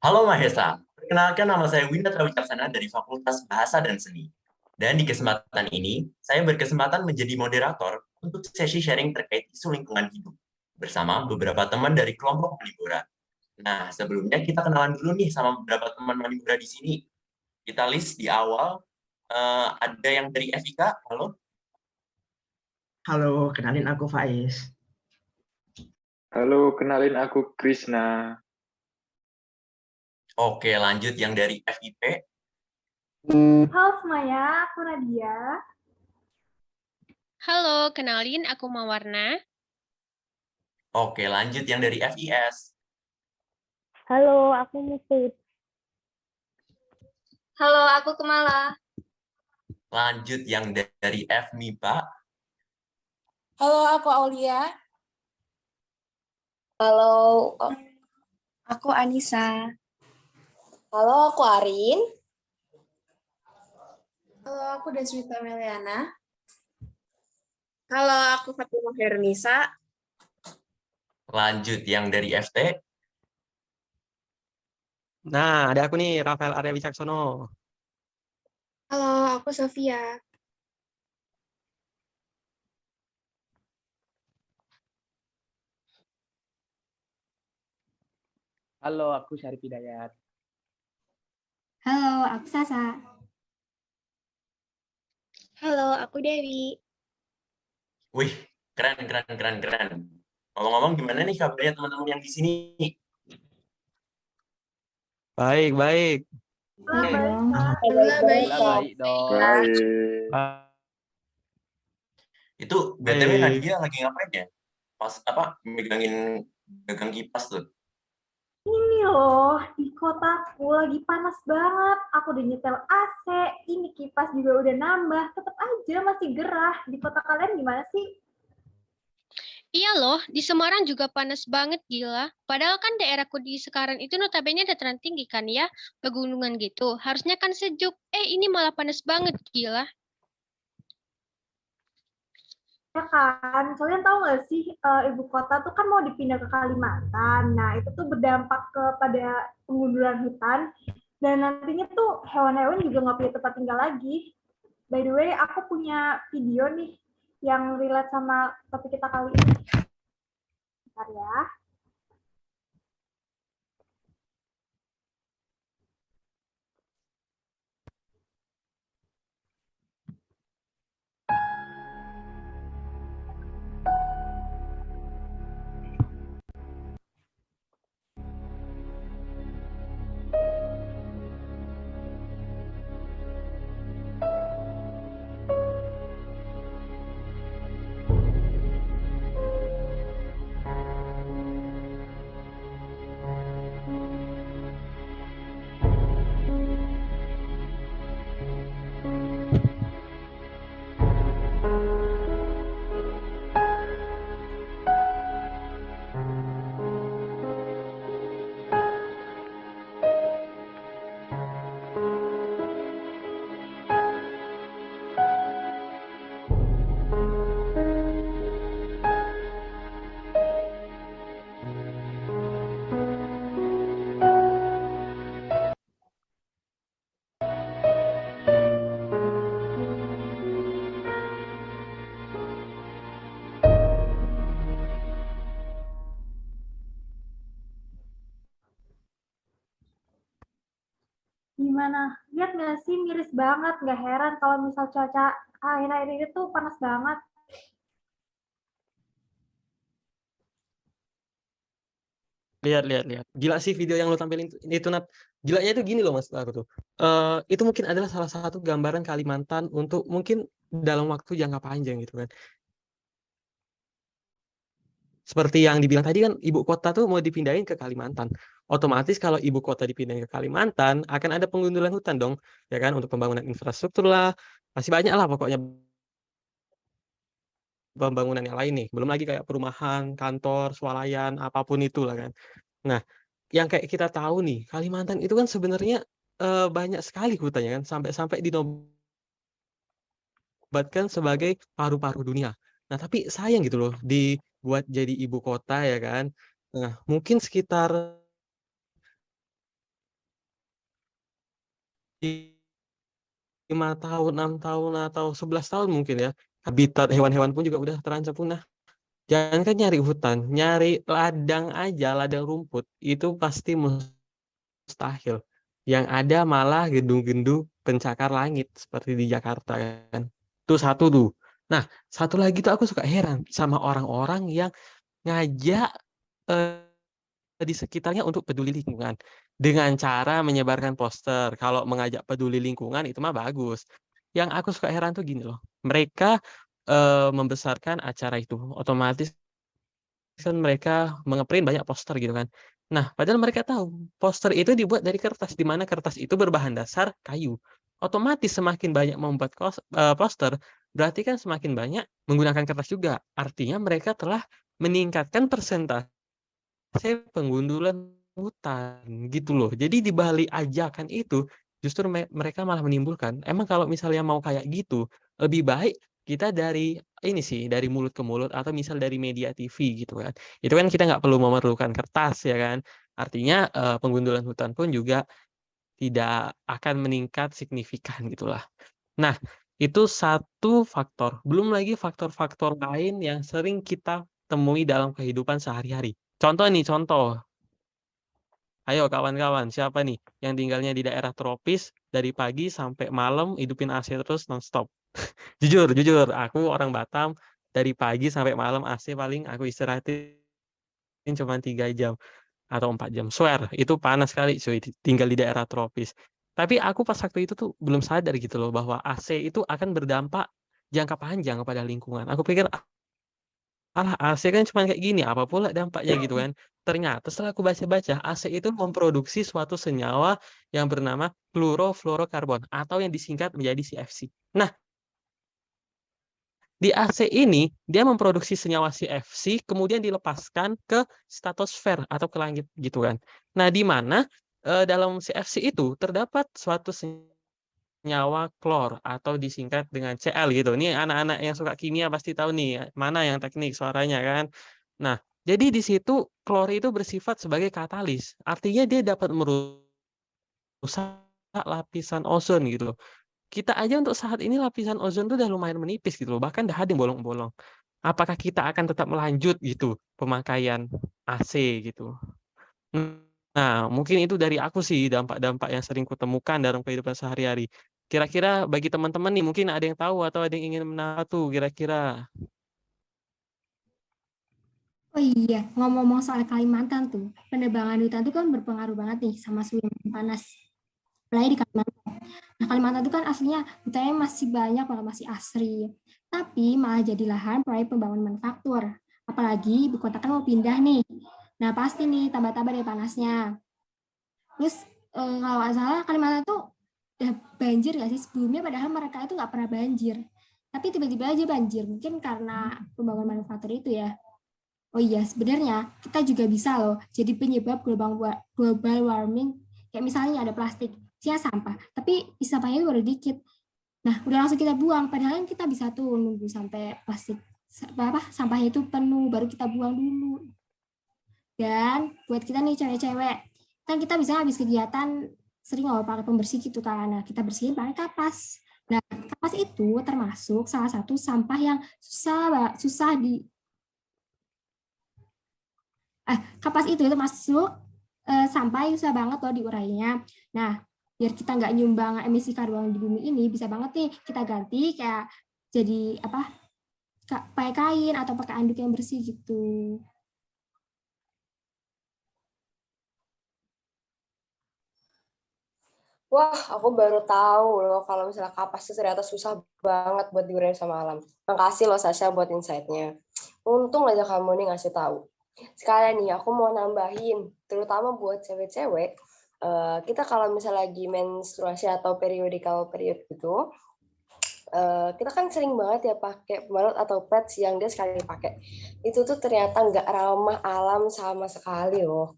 Halo Mahesa, perkenalkan nama saya Winata Wicaksana dari Fakultas Bahasa dan Seni. Dan di kesempatan ini, saya berkesempatan menjadi moderator untuk sesi sharing terkait isu lingkungan hidup bersama beberapa teman dari kelompok Manibora. Nah, sebelumnya kita kenalan dulu nih sama beberapa teman Manibora di sini. Kita list di awal, ada yang dari FIK, halo. Halo, kenalin aku Faiz. Halo, kenalin aku Krisna. Oke, lanjut yang dari FIP. Halo semuanya, aku Nadia. Halo, kenalin aku Mawarna. Oke, lanjut yang dari FIS. Halo, aku Mufid. Halo, aku Kemala. Lanjut yang dari FMIPA. Halo, aku Aulia. Halo, aku Anissa. Halo, aku Arin. Halo, aku Deswita Meliana. Halo, aku Fatimah Hernisa. Lanjut yang dari FT. Nah, ada aku nih, Rafael Arya Wicaksono. Halo, aku Sofia. Halo, aku Syarif Hidayat. Halo, aku Sasa. Halo, aku Dewi. Wih, keren. Ngomong-ngomong, gimana nih kabarnya teman-teman yang di sini? Baik. Baik. Alhamdulillah baik. Baik dong. Baik. Itu BTW Baik. Nadia lagi ngapain ya? Pas megangin gagang kipas tuh. Ini loh, di kotaku lagi panas banget. Aku udah nyetel AC, ini kipas juga udah nambah. Tetap aja masih gerah. Di kota kalian gimana sih? Iya loh, di Semarang juga panas banget gila. Padahal kan daerahku di sekarang itu notabene dataran tinggi kan ya, pegunungan gitu. Harusnya kan sejuk. Ini malah panas banget gila. Ya kan, kalian tahu nggak sih ibu kota tuh kan mau dipindah ke Kalimantan. Nah, itu tuh berdampak kepada pengunduran hutan. Dan nantinya tuh hewan-hewan juga nggak punya tempat tinggal lagi. By the way, aku punya video nih yang relate sama topik kita kali ini. Bentar ya. Gimana? Lihat nggak sih, miris banget. Nggak heran kalau misal cuaca akhir-akhir ini tuh panas banget. Lihat. Gila sih video yang lo tampilin itu, Nat. Gilanya itu gini loh, Mas, aku tuh. Itu mungkin adalah salah satu gambaran Kalimantan untuk mungkin dalam waktu jangka panjang gitu kan. Seperti yang dibilang tadi kan, ibu kota tuh mau dipindahin ke Kalimantan. Otomatis kalau ibu kota dipindahin ke Kalimantan, akan ada pengundulan hutan dong, ya kan, untuk pembangunan infrastruktur lah, masih banyak lah pokoknya pembangunan yang lain nih. Belum lagi kayak perumahan, kantor, swalayan, apapun itu lah kan. Nah, yang kayak kita tahu nih, Kalimantan itu kan sebenarnya banyak sekali hutannya kan, sampai dinobatkan sebagai paru-paru dunia. Nah, tapi sayang gitu loh, dibuat jadi ibu kota ya kan. Nah, mungkin sekitar 5 tahun, 6 tahun, atau 11 tahun mungkin ya, habitat hewan-hewan pun juga udah terancam punah. Jangankan nyari hutan, nyari ladang aja, ladang rumput, itu pasti mustahil. Yang ada malah gedung-gedung pencakar langit, seperti di Jakarta kan. Itu satu tuh. Nah, satu lagi tuh aku suka heran sama orang-orang yang ngajak di sekitarnya untuk peduli lingkungan. Dengan cara menyebarkan poster. Kalau mengajak peduli lingkungan itu mah bagus. Yang aku suka heran tuh gini loh. Mereka membesarkan acara itu. Otomatis kan mereka mengeprint banyak poster gitu kan. Nah, padahal mereka tahu poster itu dibuat dari kertas, di mana kertas itu berbahan dasar kayu. Otomatis semakin banyak membuat poster, berarti kan semakin banyak menggunakan kertas juga. Artinya mereka telah meningkatkan persentase penggundulan hutan gitu loh. Jadi di balik ajakan itu justru mereka malah menimbulkan. Emang kalau misalnya mau kayak gitu, lebih baik kita dari ini sih, dari mulut ke mulut atau misal dari media TV gitu kan. Itu kan kita nggak perlu memerlukan kertas ya kan. Artinya penggundulan hutan pun juga tidak akan meningkat signifikan gitulah. Nah, itu satu faktor. Belum lagi faktor-faktor lain yang sering kita temui dalam kehidupan sehari-hari. Contoh nih, contoh. Ayo kawan-kawan, siapa nih yang tinggalnya di daerah tropis dari pagi sampai malam hidupin AC terus nonstop? Jujur, jujur, aku orang Batam dari pagi sampai malam AC paling aku istirahatin cuma 3 jam atau 4 jam. Swear, itu panas sekali cuy, tinggal di daerah tropis. Tapi aku pas waktu itu tuh belum sadar gitu loh bahwa AC itu akan berdampak jangka panjang kepada lingkungan. Aku pikir alah AC kan cuma kayak gini, apa pula dampaknya gitu kan. Ternyata setelah aku baca-baca, AC itu memproduksi suatu senyawa yang bernama klorofluorokarbon atau yang disingkat menjadi CFC. Nah, di AC ini dia memproduksi senyawa CFC kemudian dilepaskan ke stratosfer atau ke langit gitu kan. Nah, di mana dalam CFC itu terdapat suatu senyawa klor atau disingkat dengan Cl gitu. Ini anak-anak yang suka kimia pasti tahu nih mana yang teknik suaranya kan. Nah, jadi di situ klor itu bersifat sebagai katalis. Artinya dia dapat merusak lapisan ozon gitu loh. Kita aja untuk saat ini lapisan ozon tuh udah lumayan menipis gitu loh, bahkan udah ada yang bolong-bolong. Apakah kita akan tetap melanjut gitu pemakaian AC gitu? Nah, mungkin itu dari aku sih dampak-dampak yang sering kutemukan dalam kehidupan sehari-hari. Kira-kira bagi teman-teman nih mungkin ada yang tahu atau ada yang ingin menambah tuh kira-kira. Oh iya, ngomong-ngomong soal Kalimantan tuh, penebangan hutan tuh kan berpengaruh banget nih sama suhu yang panas. Apalagi di Kalimantan. Nah, Kalimantan itu kan aslinya hutannya masih banyak, malah masih asri. Tapi malah jadi lahan proyek pembangunan manufaktur. Apalagi ibu kota kan mau pindah nih. Nah, pasti nih tambah-tambah deh panasnya. Terus kalau nggak salah Kalimantan tuh udah banjir nggak sih sebelumnya, padahal mereka itu nggak pernah banjir. Tapi tiba-tiba aja banjir, mungkin karena pembangunan manufaktur itu ya. Oh iya, sebenarnya kita juga bisa loh jadi penyebab global warming. Kayak misalnya ada plastik, isinya sampah, tapi sampahnya itu baru dikit. Nah, udah langsung kita buang, padahal kita bisa tuh nunggu sampai plastik sampahnya itu penuh, baru kita buang dulu. Dan buat kita nih cewek-cewek, kan kita bisa habis kegiatan sering loh pakai pembersih gitu kan. Nah, kita bersihin pakai kapas. Nah, kapas itu termasuk salah satu sampah yang susah di kapas itu termasuk sampah yang susah banget loh diurainya. Nah, biar kita nggak nyumbang emisi karbon di bumi ini, bisa banget nih kita ganti kayak jadi pakai kain atau pakai anduk yang bersih gitu. Wah, aku baru tahu loh kalau misalnya kapas itu ternyata susah banget buat diurain sama alam. Makasih loh Sasha buat insight-nya. Untung aja kamu nih ngasih tahu. Sekalian nih aku mau nambahin, terutama buat cewek-cewek, kita kalau misalnya lagi menstruasi atau period gitu, kita kan sering banget ya pakai pembalut atau pads yang dia sekali pakai. Itu tuh ternyata nggak ramah alam sama sekali loh.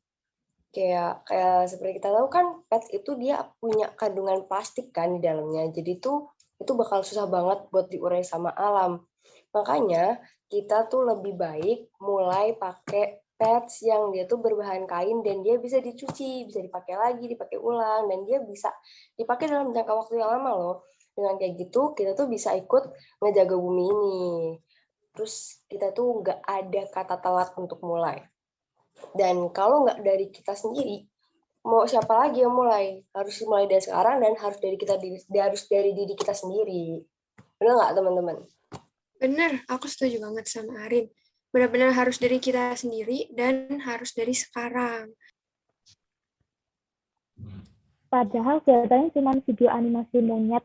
Kayak seperti kita tahu kan pads itu dia punya kandungan plastik kan di dalamnya. Jadi itu bakal susah banget buat diurai sama alam. Makanya kita tuh lebih baik mulai pakai pads yang dia tuh berbahan kain dan dia bisa dicuci, bisa dipakai lagi, dipakai ulang, dan dia bisa dipakai dalam jangka waktu yang lama loh. Dengan kayak gitu, kita tuh bisa ikut ngejaga bumi ini. Terus kita tuh nggak ada kata telat untuk mulai. Dan kalau nggak dari kita sendiri, mau siapa lagi yang mulai? Harus mulai dari sekarang dan harus dari diri kita sendiri. Benar nggak teman-teman? Bener, aku setuju banget sama Arin. Benar-benar harus dari kita sendiri dan harus dari sekarang. Padahal kelihatannya cuma video animasi monyet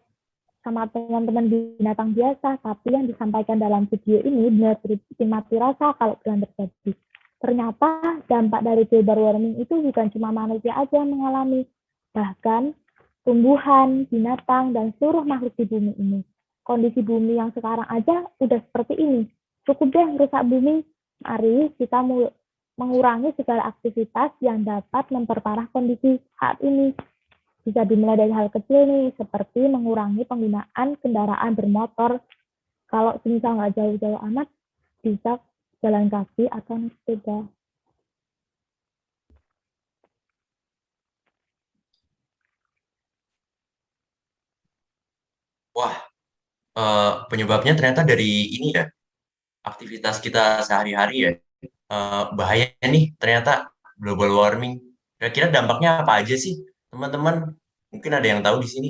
sama teman-teman binatang biasa, tapi yang disampaikan dalam video ini benar-benar bikin mati rasa kalau benar terjadi. Ternyata dampak dari global warming itu bukan cuma manusia aja yang mengalami, bahkan tumbuhan, binatang, dan seluruh makhluk di bumi ini. Kondisi bumi yang sekarang aja udah seperti ini. Cukup deh rusak bumi. Mari kita mengurangi segala aktivitas yang dapat memperparah kondisi saat ini. Bisa dimulai dari hal kecil nih, seperti mengurangi penggunaan kendaraan bermotor. Kalau misal nggak jauh-jauh amat, bisa jalan kaki atau naik sepeda. Wah, penyebabnya ternyata dari ini ya, aktivitas kita sehari-hari ya. Bahaya nih ternyata global warming. Kira-kira dampaknya apa aja sih, teman-teman? Mungkin ada yang tahu di sini.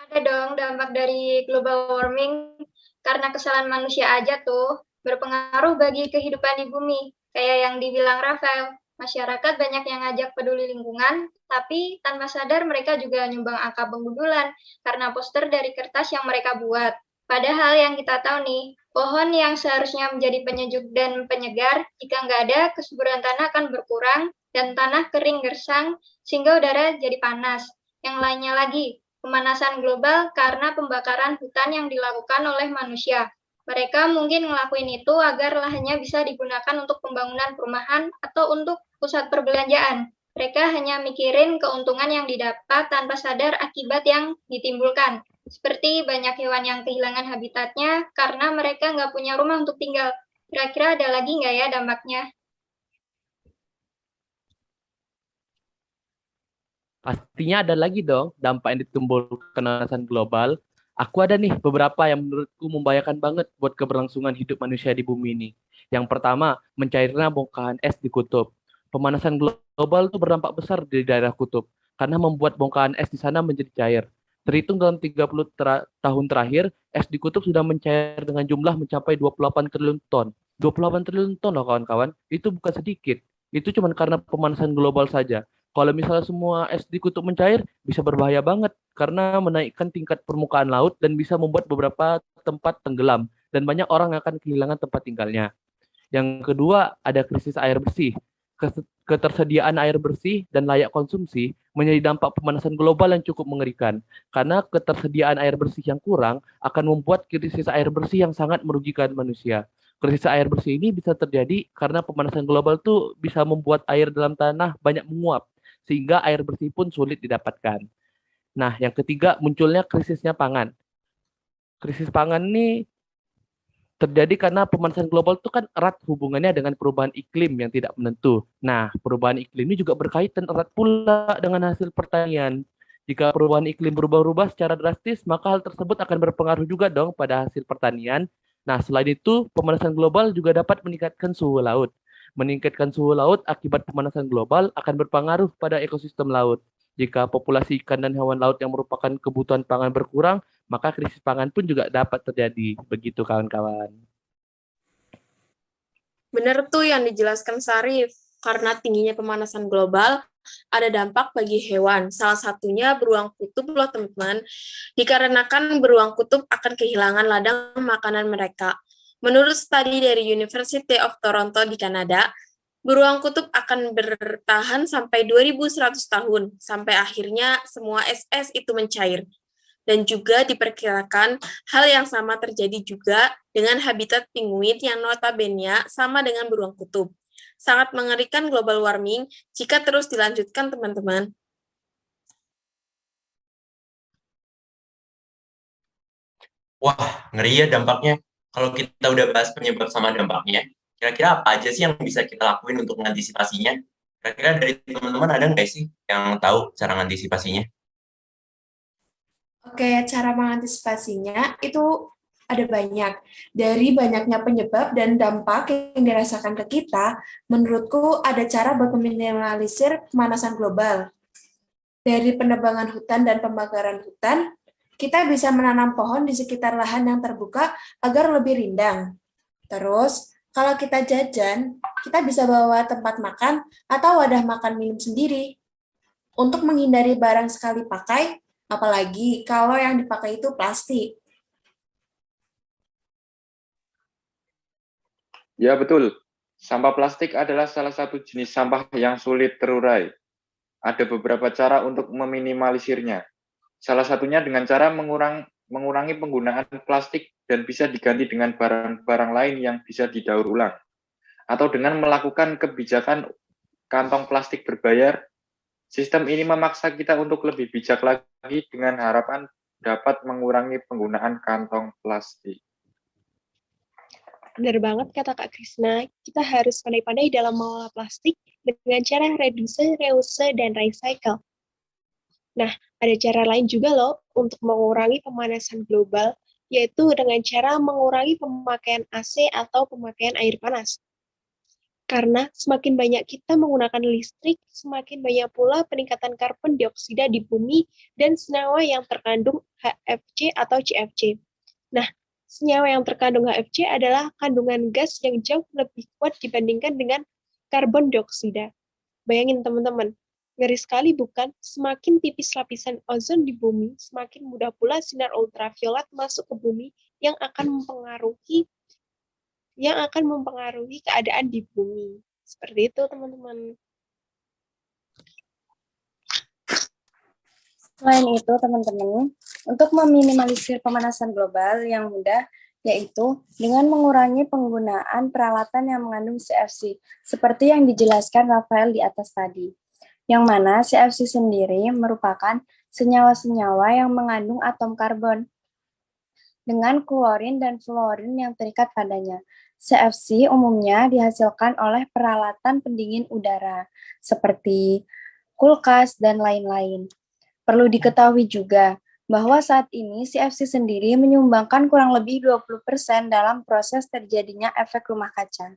Ada dong dampak dari global warming karena kesalahan manusia aja tuh berpengaruh bagi kehidupan di bumi. Kayak yang dibilang Rafael, masyarakat banyak yang ngajak peduli lingkungan, tapi tanpa sadar mereka juga nyumbang angka penggundulan karena poster dari kertas yang mereka buat. Padahal yang kita tahu nih, pohon yang seharusnya menjadi penyejuk dan penyegar, jika nggak ada, kesuburan tanah akan berkurang dan tanah kering gersang sehingga udara jadi panas. Yang lainnya lagi, pemanasan global karena pembakaran hutan yang dilakukan oleh manusia. Mereka mungkin ngelakuin itu agar lahannya bisa digunakan untuk pembangunan perumahan atau untuk pusat perbelanjaan. Mereka hanya mikirin keuntungan yang didapat tanpa sadar akibat yang ditimbulkan. Seperti banyak hewan yang kehilangan habitatnya karena mereka nggak punya rumah untuk tinggal. Kira-kira ada lagi nggak ya dampaknya? Pastinya ada lagi dong dampak yang ditimbulkan pemanasan global. Aku ada nih beberapa yang menurutku membahayakan banget buat keberlangsungan hidup manusia di bumi ini. Yang pertama, mencairnya bongkahan es di kutub. Pemanasan global itu berdampak besar di daerah kutub karena membuat bongkahan es di sana menjadi cair. Terhitung dalam 30 tahun terakhir, es di kutub sudah mencair dengan jumlah mencapai 28 triliun ton. 28 triliun ton loh kawan-kawan, itu bukan sedikit. Itu cuma karena pemanasan global saja. Kalau misalnya semua es di kutub mencair, bisa berbahaya banget karena menaikkan tingkat permukaan laut dan bisa membuat beberapa tempat tenggelam dan banyak orang akan kehilangan tempat tinggalnya. Yang kedua, ada krisis air bersih. Ketersediaan air bersih dan layak konsumsi menjadi dampak pemanasan global yang cukup mengerikan. Karena ketersediaan air bersih yang kurang akan membuat krisis air bersih yang sangat merugikan manusia. Krisis air bersih ini bisa terjadi karena pemanasan global itu bisa membuat air dalam tanah banyak menguap, sehingga air bersih pun sulit didapatkan. Nah, yang ketiga, munculnya krisisnya pangan. Krisis pangan ini terjadi karena pemanasan global itu kan erat hubungannya dengan perubahan iklim yang tidak menentu. Nah, perubahan iklim ini juga berkaitan erat pula dengan hasil pertanian. Jika perubahan iklim berubah-ubah secara drastis, maka hal tersebut akan berpengaruh juga dong pada hasil pertanian. Nah, selain itu, pemanasan global juga dapat meningkatkan suhu laut. Meningkatkan suhu laut akibat pemanasan global akan berpengaruh pada ekosistem laut. Jika populasi ikan dan hewan laut yang merupakan kebutuhan pangan berkurang, maka krisis pangan pun juga dapat terjadi. Begitu kawan-kawan. Benar tuh yang dijelaskan Sarif. Karena tingginya pemanasan global, ada dampak bagi hewan. Salah satunya beruang kutub loh teman-teman. Dikarenakan beruang kutub akan kehilangan ladang makanan mereka. Menurut studi dari University of Toronto di Kanada, beruang kutub akan bertahan sampai 2100 tahun, sampai akhirnya semua es itu mencair. Dan juga diperkirakan hal yang sama terjadi juga dengan habitat penguin yang notabene sama dengan beruang kutub. Sangat mengerikan global warming jika terus dilanjutkan, teman-teman. Wah, ngeri ya dampaknya. Kalau kita udah bahas penyebab sama dampaknya, Kira-kira apa aja sih yang bisa kita lakuin untuk mengantisipasinya? Kira-kira dari teman-teman ada nggak sih yang tahu cara mengantisipasinya? Oke, cara mengantisipasinya itu ada banyak. Dari banyaknya penyebab dan dampak yang dirasakan ke kita, menurutku ada cara buat meminimalisir pemanasan global. Dari penebangan hutan dan pembakaran hutan, kita bisa menanam pohon di sekitar lahan yang terbuka agar lebih rindang. Terus, kalau kita jajan, kita bisa bawa tempat makan atau wadah makan minum sendiri. Untuk menghindari barang sekali pakai, apalagi kalau yang dipakai itu plastik. Ya, betul. Sampah plastik adalah salah satu jenis sampah yang sulit terurai. Ada beberapa cara untuk meminimalisirnya. Salah satunya dengan cara mengurangi penggunaan plastik dan bisa diganti dengan barang-barang lain yang bisa didaur ulang. Atau dengan melakukan kebijakan kantong plastik berbayar. Sistem ini memaksa kita untuk lebih bijak lagi dengan harapan dapat mengurangi penggunaan kantong plastik. Benar banget kata Kak Krisna, kita harus pandai-pandai dalam mengolah plastik dengan cara reduce, reuse, dan recycle. Nah, ada cara lain juga loh untuk mengurangi pemanasan global, yaitu dengan cara mengurangi pemakaian AC atau pemakaian air panas. Karena semakin banyak kita menggunakan listrik, semakin banyak pula peningkatan karbon dioksida di bumi dan senyawa yang terkandung HFC atau CFC. Nah, senyawa yang terkandung HFC adalah kandungan gas yang jauh lebih kuat dibandingkan dengan karbon dioksida. Bayangin teman-teman, ngeri sekali bukan? Semakin tipis lapisan ozon di bumi, semakin mudah pula sinar ultraviolet masuk ke bumi yang akan mempengaruhi keadaan di bumi. Seperti itu, teman-teman. Selain itu, teman-teman, untuk meminimalisir pemanasan global yang mudah, yaitu dengan mengurangi penggunaan peralatan yang mengandung CFC, seperti yang dijelaskan Rafael di atas tadi. Yang mana CFC sendiri merupakan senyawa-senyawa yang mengandung atom karbon, dengan klorin dan fluorin yang terikat padanya. CFC umumnya dihasilkan oleh peralatan pendingin udara, seperti kulkas dan lain-lain. Perlu diketahui juga bahwa saat ini CFC sendiri menyumbangkan kurang lebih 20% dalam proses terjadinya efek rumah kaca.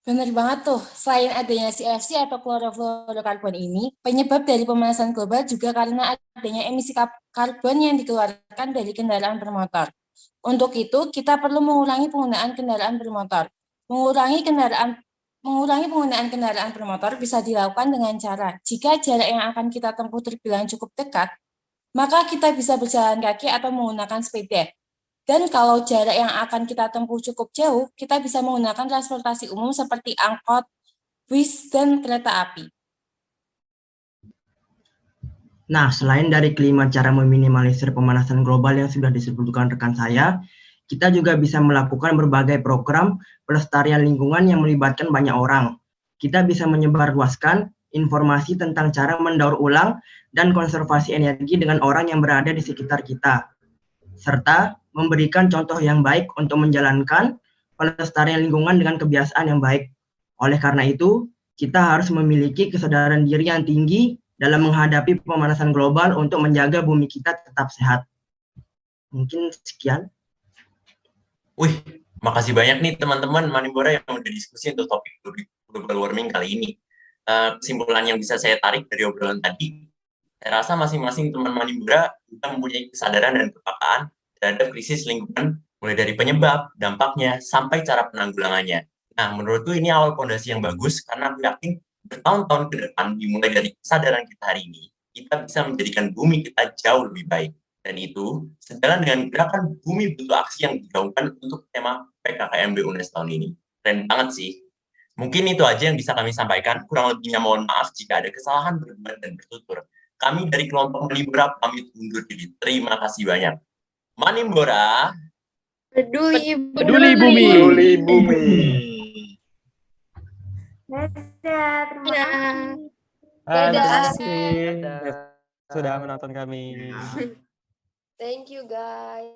Benar banget tuh, selain adanya CFC atau klorofluorokarbon ini, penyebab dari pemanasan global juga karena adanya emisi karbon yang dikeluarkan dari kendaraan bermotor. Untuk itu, kita perlu mengurangi penggunaan kendaraan bermotor. Mengurangi penggunaan kendaraan bermotor bisa dilakukan dengan cara, jika jarak yang akan kita tempuh terbilang cukup dekat, maka kita bisa berjalan kaki atau menggunakan sepeda. Dan kalau jarak yang akan kita tempuh cukup jauh, kita bisa menggunakan transportasi umum seperti angkot, bis, dan kereta api. Nah, selain dari kelima cara meminimalisir pemanasan global yang sudah disebutkan rekan saya, kita juga bisa melakukan berbagai program pelestarian lingkungan yang melibatkan banyak orang. Kita bisa menyebarluaskan informasi tentang cara mendaur ulang dan konservasi energi dengan orang yang berada di sekitar kita, serta memberikan contoh yang baik untuk menjalankan pelestarian lingkungan dengan kebiasaan yang baik. Oleh karena itu, kita harus memiliki kesadaran diri yang tinggi dalam menghadapi pemanasan global untuk menjaga bumi kita tetap sehat. Mungkin sekian. Wih, makasih banyak nih teman-teman Manimbora yang udah diskusi untuk topik global warming kali ini. Kesimpulan yang bisa saya tarik dari obrolan tadi, saya rasa masing-masing teman Manimbora juga mempunyai kesadaran dan kepekaan terhadap krisis lingkungan, mulai dari penyebab, dampaknya, sampai cara penanggulangannya. Nah, menurutku ini awal fondasi yang bagus, karena aku yakin bertahun-tahun ke depan, dimulai dari kesadaran kita hari ini, kita bisa menjadikan bumi kita jauh lebih baik. Dan itu sejalan dengan gerakan Bumi Butuh Aksi yang digaungkan untuk tema PKKMB UNES tahun ini. Keren banget sih. Mungkin itu aja yang bisa kami sampaikan. Kurang lebihnya mohon maaf jika ada kesalahan berdebat dan bertutur. Kami dari kelompok Manimbora pamit undur diri. Terima kasih banyak. Manimbora. Peduli bumi. Peduli bumi. Dadah, terima kasih. Terima kasih sudah menonton kami. Thank you guys.